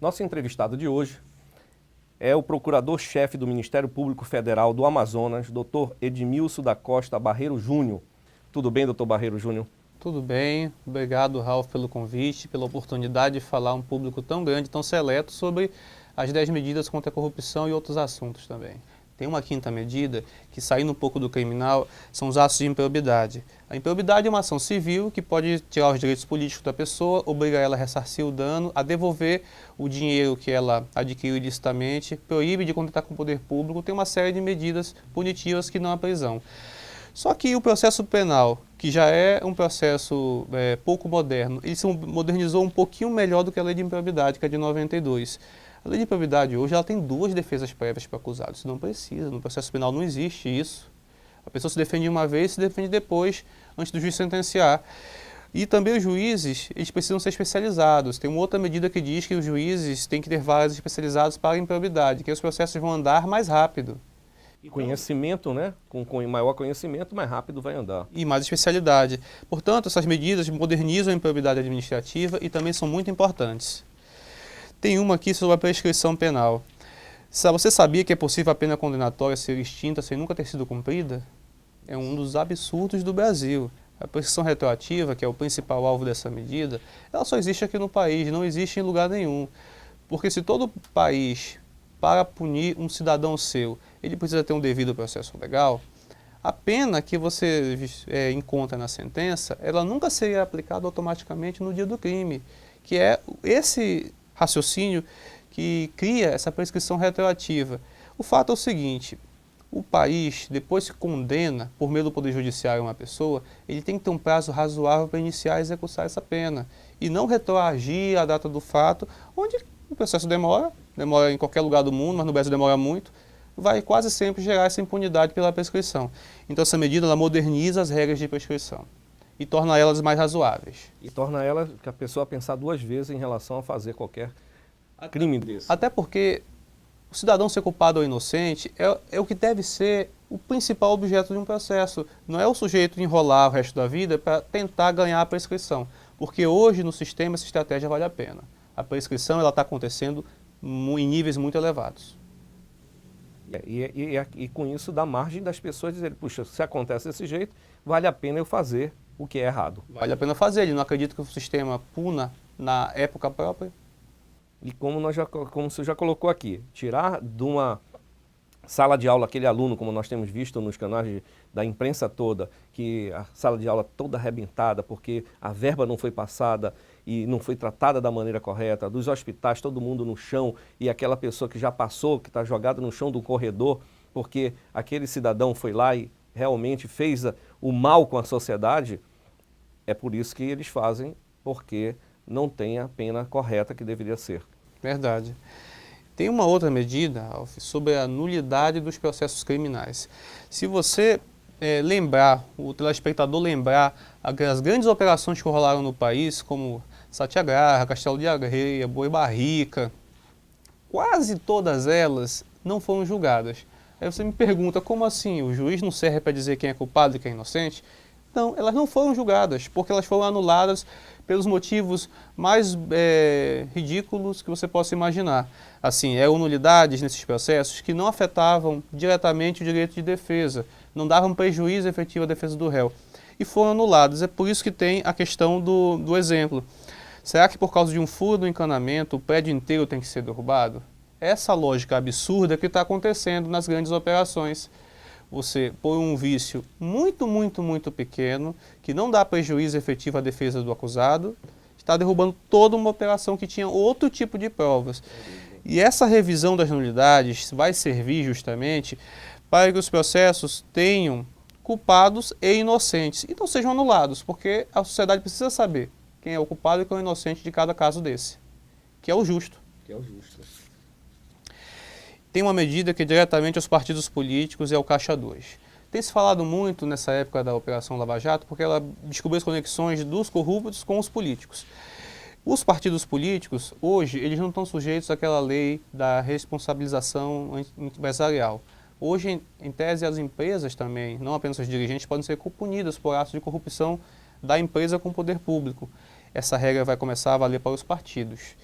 Nosso entrevistado de hoje é o procurador-chefe do Ministério Público Federal do Amazonas, Dr. Edmilson da Costa Barreiro Júnior. Tudo bem, doutor Barreiro Júnior? Tudo bem, obrigado, Ralf, pelo convite, pela oportunidade de falar a um público tão grande, tão seleto, sobre as 10 medidas contra a corrupção e outros assuntos também. Tem uma quinta medida que, saindo um pouco do criminal, são os atos de improbidade. A improbidade é uma ação civil que pode tirar os direitos políticos da pessoa, obrigar ela a ressarcir o dano, a devolver o dinheiro que ela adquiriu ilicitamente, proíbe de contatar com o poder público, tem uma série de medidas punitivas que não a prisão. Só que o processo penal, que já é um processo pouco moderno, ele se modernizou um pouquinho melhor do que a lei de improbidade, que é de 92. A lei de improbidade hoje ela tem 2 defesas prévias para acusados. Não precisa, no processo penal não existe isso. A pessoa se defende uma vez, se defende depois, antes do juiz sentenciar. E também os juízes, eles precisam ser especializados. Tem uma outra medida que diz que os juízes têm que ter varas especializadas para a improbidade, que os processos vão andar mais rápido. Conhecimento, né? Com maior conhecimento, mais rápido vai andar. E mais especialidade. Portanto, essas medidas modernizam a improbidade administrativa e também são muito importantes. Tem uma aqui sobre a prescrição penal. Você sabia que é possível a pena condenatória ser extinta sem nunca ter sido cumprida? É um dos absurdos do Brasil. A prescrição retroativa, que é o principal alvo dessa medida, ela só existe aqui no país, não existe em lugar nenhum. Porque se todo país, para punir um cidadão seu, ele precisa ter um devido processo legal, a pena que você encontra na sentença, ela nunca seria aplicada automaticamente no dia do crime, que é esse raciocínio que cria essa prescrição retroativa. O fato é o seguinte: o país, depois que condena por meio do Poder Judiciário uma pessoa, ele tem que ter um prazo razoável para iniciar a executar essa pena e não retroagir a data do fato, onde o processo demora em qualquer lugar do mundo, mas no Brasil demora muito, vai quase sempre gerar essa impunidade pela prescrição. Então essa medida ela moderniza as regras de prescrição e torna elas mais razoáveis. E torna ela que a pessoa pensar 2 vezes em relação a fazer qualquer crime desse. Até porque o cidadão ser culpado ou inocente é o que deve ser o principal objeto de um processo. Não é o sujeito enrolar o resto da vida para tentar ganhar a prescrição. Porque hoje no sistema essa estratégia vale a pena. A prescrição está acontecendo em níveis muito elevados. E com isso dá margem das pessoas dizerem, puxa, se acontece desse jeito, vale a pena eu fazer o que é errado. Vale a pena fazer, ele não acredita que o sistema puna na época própria. E como você já colocou aqui, tirar de uma sala de aula aquele aluno, como nós temos visto nos canais da imprensa toda, que a sala de aula toda arrebentada porque a verba não foi passada e não foi tratada da maneira correta, dos hospitais todo mundo no chão e aquela pessoa que já passou, que está jogada no chão do corredor, porque aquele cidadão foi lá e realmente fez o mal com a sociedade, é por isso que eles fazem, porque não tem a pena correta que deveria ser. Verdade. Tem uma outra medida, Alf, sobre a nulidade dos processos criminais. Se você lembrar, o telespectador lembrar as grandes operações que rolaram no país, como Satyagraha, Castelo de Areia, Boi Barrica, quase todas elas não foram julgadas. Aí você me pergunta, como assim? O juiz não serve para dizer quem é culpado e quem é inocente? Não, elas não foram julgadas, porque elas foram anuladas pelos motivos mais ridículos que você possa imaginar. Assim, eram nulidades nesses processos que não afetavam diretamente o direito de defesa, não davam prejuízo efetivo à defesa do réu, e foram anuladas. É por isso que tem a questão do exemplo. Será que por causa de um furo no encanamento o prédio inteiro tem que ser derrubado? Essa lógica absurda que está acontecendo nas grandes operações. Você põe um vício muito pequeno, que não dá prejuízo efetivo à defesa do acusado, está derrubando toda uma operação que tinha outro tipo de provas. E essa revisão das nulidades vai servir justamente para que os processos tenham culpados e inocentes e não sejam anulados, porque a sociedade precisa saber quem é o culpado e quem é o inocente de cada caso desse, que é o justo. Tem uma medida que é diretamente aos partidos políticos e ao Caixa 2. Tem se falado muito nessa época da Operação Lava Jato porque ela descobriu as conexões dos corruptos com os políticos. Os partidos políticos, hoje, eles não estão sujeitos àquela lei da responsabilização empresarial. Hoje, em tese, as empresas também, não apenas os dirigentes, podem ser punidas por atos de corrupção da empresa com o poder público. Essa regra vai começar a valer para os partidos.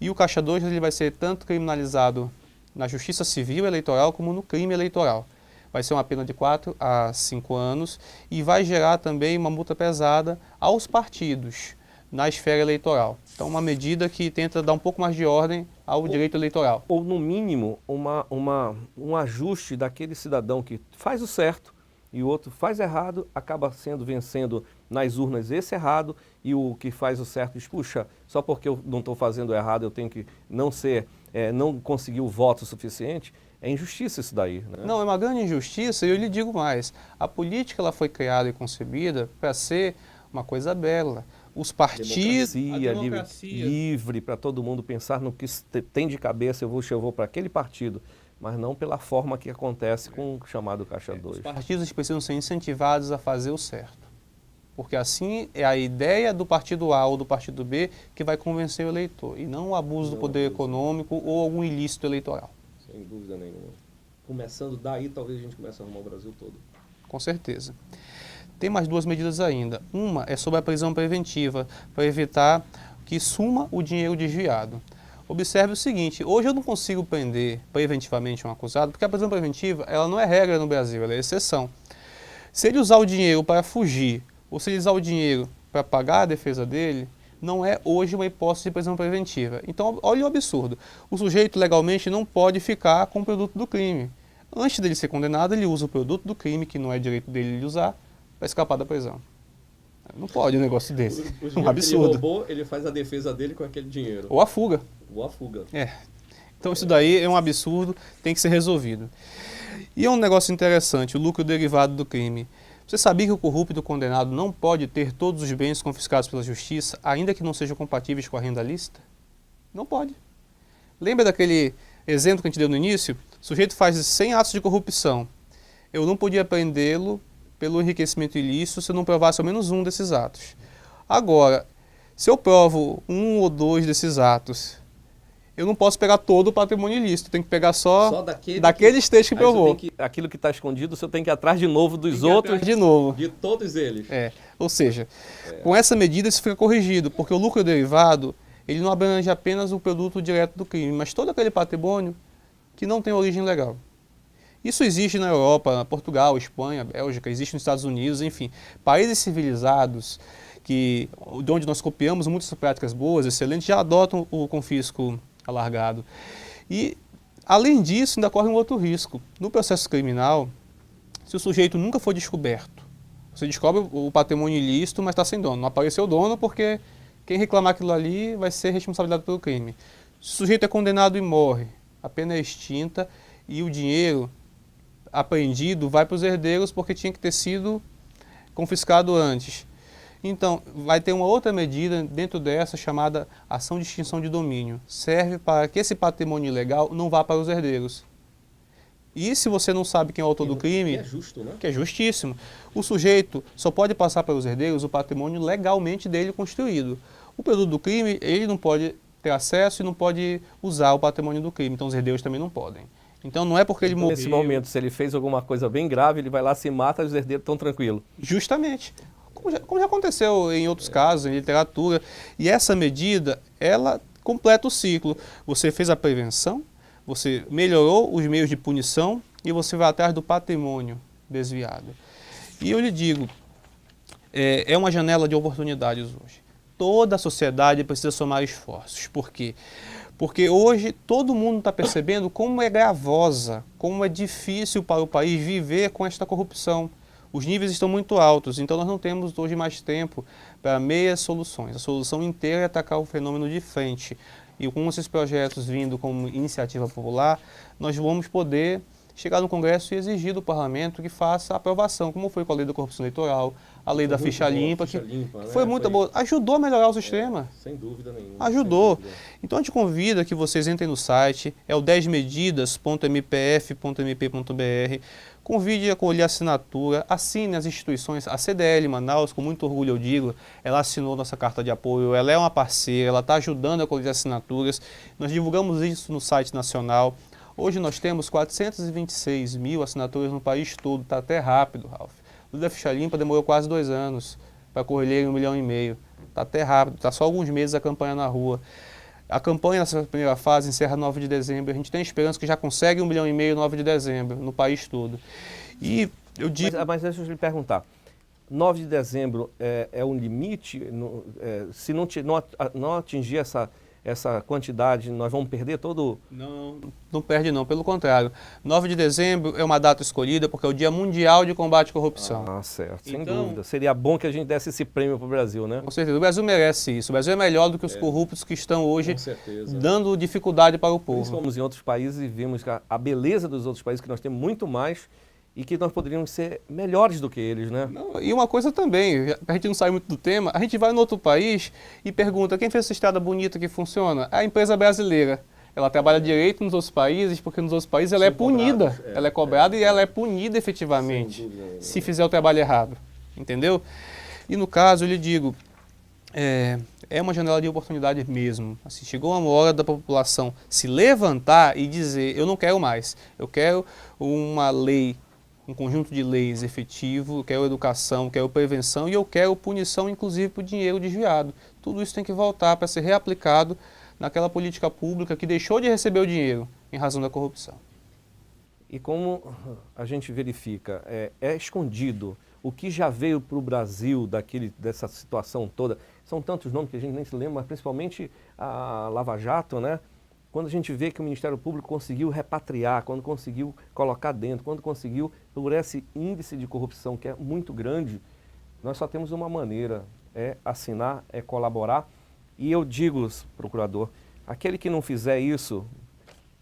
E o caixa 2 ele vai ser tanto criminalizado na justiça civil eleitoral como no crime eleitoral. Vai ser uma pena de 4 a 5 anos e vai gerar também uma multa pesada aos partidos na esfera eleitoral. Então, uma medida que tenta dar um pouco mais de ordem ao direito eleitoral. Ou, no mínimo, um ajuste daquele cidadão que faz o certo e o outro faz errado, acaba vencendo nas urnas esse errado, e o que faz o certo diz, puxa, só porque eu não estou fazendo errado eu tenho que não conseguir o voto suficiente. É injustiça isso daí, né? Não, é uma grande injustiça, e eu lhe digo mais. A política ela foi criada e concebida para ser uma coisa bela. Os partidos, democracia livre para todo mundo pensar no que tem de cabeça, eu vou para aquele partido, mas não pela forma que acontece com o chamado Caixa 2. Os partidos precisam ser incentivados a fazer o certo, porque assim é a ideia do partido A ou do partido B que vai convencer o eleitor, e não o abuso do poder econômico ou algum ilícito eleitoral. Sem dúvida nenhuma. Começando daí, talvez a gente comece a arrumar o Brasil todo. Com certeza. Tem mais 2 medidas ainda. Uma é sobre a prisão preventiva, para evitar que suma o dinheiro desviado. Observe o seguinte, hoje eu não consigo prender preventivamente um acusado, porque a prisão preventiva ela não é regra no Brasil, ela é exceção. Se ele usar o dinheiro para fugir, ou se ele usar o dinheiro para pagar a defesa dele, não é hoje uma hipótese de prisão preventiva. Então, olha o absurdo. O sujeito legalmente não pode ficar com o produto do crime. Antes dele ser condenado, ele usa o produto do crime, que não é direito dele usar, para escapar da prisão. Não pode um negócio desse. O um absurdo. Ele roubou, ele faz a defesa dele com aquele dinheiro. Ou a fuga. Ou a fuga. Então isso daí é um absurdo, tem que ser resolvido. E é um negócio interessante, o lucro derivado do crime. Você sabia que o corrupto condenado não pode ter todos os bens confiscados pela justiça, ainda que não sejam compatíveis com a renda lícita? Não pode. Lembra daquele exemplo que a gente deu no início? O sujeito faz 100 atos de corrupção. Eu não podia prendê-lo pelo enriquecimento ilícito se eu não provasse ao menos um desses atos. Agora, se eu provo 1 ou 2 desses atos, eu não posso pegar todo o patrimônio ilícito, tem que pegar só daqueles três que provou. Aquilo que está escondido, você tem que ir atrás de novo dos outros. De novo. De todos eles. Ou seja, com essa medida isso fica corrigido, porque o lucro derivado, ele não abrange apenas o produto direto do crime, mas todo aquele patrimônio que não tem origem legal. Isso existe na Europa, na Portugal, Espanha, Bélgica, existe nos Estados Unidos, enfim, países civilizados de onde nós copiamos muitas práticas boas, excelentes, já adotam o confisco alargado. E, além disso, ainda corre um outro risco. No processo criminal, se o sujeito nunca for descoberto, você descobre o patrimônio ilícito, mas está sem dono. Não apareceu o dono porque quem reclamar aquilo ali vai ser responsabilizado pelo crime. Se o sujeito é condenado e morre, a pena é extinta e o dinheiro apreendido vai para os herdeiros porque tinha que ter sido confiscado antes. Então, vai ter uma outra medida dentro dessa chamada ação de extinção de domínio. Serve para que esse patrimônio ilegal não vá para os herdeiros. E se você não sabe quem é o autor do crime... Que é justo, né? Que é justíssimo. O sujeito só pode passar para os herdeiros o patrimônio legalmente dele construído. O produto do crime, ele não pode ter acesso e não pode usar o patrimônio do crime. Então, os herdeiros também não podem. Então, não é porque ele morreu... Nesse momento, se ele fez alguma coisa bem grave, ele vai lá, se mata e os herdeiros estão tranquilos. Justamente. Como já aconteceu em outros casos, em literatura. E essa medida, ela completa o ciclo. Você fez a prevenção, você melhorou os meios de punição e você vai atrás do patrimônio desviado. E eu lhe digo, é uma janela de oportunidades hoje. Toda a sociedade precisa somar esforços. Por quê? Porque hoje todo mundo está percebendo como é gravosa, como é difícil para o país viver com esta corrupção. Os níveis estão muito altos, então nós não temos hoje mais tempo para meias soluções. A solução inteira é atacar o fenômeno de frente. E com esses projetos vindo como iniciativa popular, nós vamos poder chegar no Congresso e exigir do Parlamento que faça a aprovação, como foi com a lei da corrupção eleitoral, a lei da ficha limpa, que foi muito boa, ajudou a melhorar o sistema. Sem dúvida nenhuma. Ajudou. Então a gente convida que vocês entrem no site, é o 10medidas.mpf.mp.br, convide a colher assinatura, assine as instituições, a CDL Manaus, com muito orgulho eu digo, ela assinou nossa carta de apoio, ela é uma parceira, ela está ajudando a colher assinaturas, nós divulgamos isso no site nacional. Hoje nós temos 426 mil assinaturas no país todo, está até rápido, Ralf. O da ficha limpa demorou quase 2 anos para colher 1,5 milhão. Está até rápido, está só alguns meses a campanha na rua. A campanha nessa primeira fase encerra 9 de dezembro. A gente tem esperança que já consegue 1,5 milhão 9 de dezembro, no país todo. E eu digo... Mas deixa eu lhe perguntar. 9 de dezembro é um limite? Se não atingir essa quantidade, nós vamos perder todo... Não perde não, pelo contrário. 9 de dezembro é uma data escolhida porque é o Dia Mundial de Combate à Corrupção. Ah, certo, sem Então, dúvida. Seria bom que a gente desse esse prêmio para o Brasil, né? Com certeza, o Brasil merece isso. O Brasil é melhor do que os corruptos que estão hoje Com certeza. dando dificuldade para o povo. Fomos em outros países e vimos a beleza dos outros países, que nós temos muito mais e que nós poderíamos ser melhores do que eles, né? E uma coisa também, a gente não sai muito do tema, a gente vai no outro país e pergunta, quem fez essa estrada bonita que funciona? A empresa brasileira. Ela trabalha direito nos outros países, porque nos outros países ela é punida. Ela é cobrada e ela é punida efetivamente, se fizer o trabalho errado. Entendeu? E no caso, eu lhe digo, é uma janela de oportunidade mesmo. Assim, chegou uma hora da população se levantar e dizer, eu não quero mais, eu quero uma lei, um conjunto de leis efetivo, eu quero educação, eu quero prevenção e eu quero punição, inclusive, por dinheiro desviado. Tudo isso tem que voltar para ser reaplicado naquela política pública que deixou de receber o dinheiro em razão da corrupção. E como a gente verifica, é escondido o que já veio para o Brasil dessa situação toda. São tantos nomes que a gente nem se lembra, mas principalmente a Lava Jato, né? Quando a gente vê que o Ministério Público conseguiu repatriar, quando conseguiu colocar dentro, quando conseguiu, por esse índice de corrupção que é muito grande, nós só temos uma maneira, é assinar, é colaborar. E eu digo, procurador, aquele que não fizer isso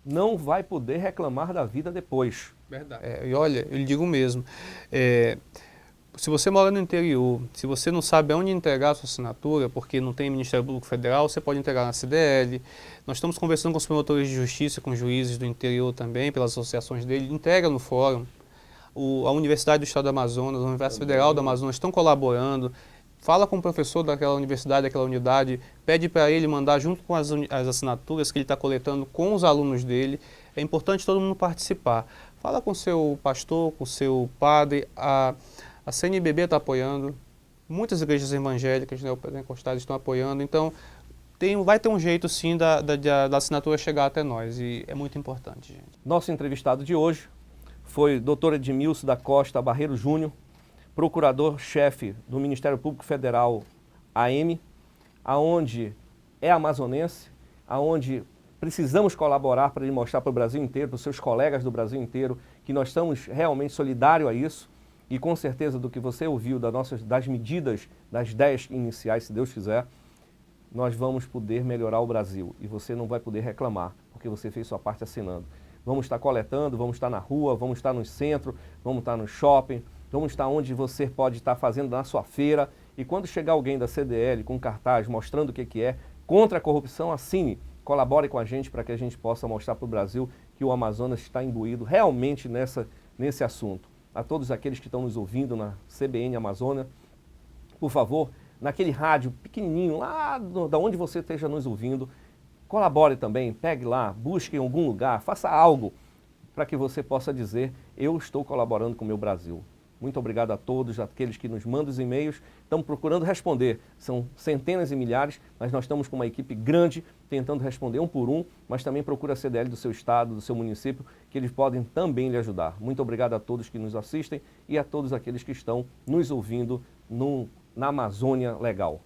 não vai poder reclamar da vida depois. Verdade. E olha, eu lhe digo mesmo, se você mora no interior, se você não sabe aonde entregar a sua assinatura, porque não tem Ministério Público Federal, você pode entregar na CDL. Nós estamos conversando com os promotores de justiça, com juízes do interior também, pelas associações dele, entrega no fórum. A Universidade do Estado do Amazonas, a Universidade Federal do Amazonas estão colaborando. Fala com o professor daquela universidade, daquela unidade, pede para ele mandar junto com as assinaturas que ele está coletando com os alunos dele. É importante todo mundo participar. Fala com o seu pastor, com o seu padre. A CNBB está apoiando, muitas igrejas evangélicas, neopentecostais estão apoiando, então vai ter um jeito sim da assinatura chegar até nós e é muito importante, gente. Nosso entrevistado de hoje foi Dr. Edmilson da Costa Barreiro Júnior, procurador-chefe do Ministério Público Federal AM, aonde é amazonense, aonde precisamos colaborar para ele mostrar para o Brasil inteiro, para os seus colegas do Brasil inteiro, que nós estamos realmente solidários a isso. E com certeza do que você ouviu das medidas, das ideias iniciais, se Deus quiser, nós vamos poder melhorar o Brasil. E você não vai poder reclamar, porque você fez sua parte assinando. Vamos estar coletando, vamos estar na rua, vamos estar no centro, vamos estar no shopping, vamos estar onde você pode estar fazendo na sua feira. E quando chegar alguém da CDL com cartaz mostrando o que é contra a corrupção, assine, colabore com a gente para que a gente possa mostrar para o Brasil que o Amazonas está imbuído realmente nesse assunto. A todos aqueles que estão nos ouvindo na CBN Amazônia, por favor, naquele rádio pequenininho, lá da onde você esteja nos ouvindo, colabore também, pegue lá, busque em algum lugar, faça algo para que você possa dizer, eu estou colaborando com o meu Brasil. Muito obrigado a todos, aqueles que nos mandam os e-mails. Estamos procurando responder. São centenas e milhares, mas nós estamos com uma equipe grande tentando responder um por um, mas também procura a CDL do seu estado, do seu município, que eles podem também lhe ajudar. Muito obrigado a todos que nos assistem e a todos aqueles que estão nos ouvindo na Amazônia Legal.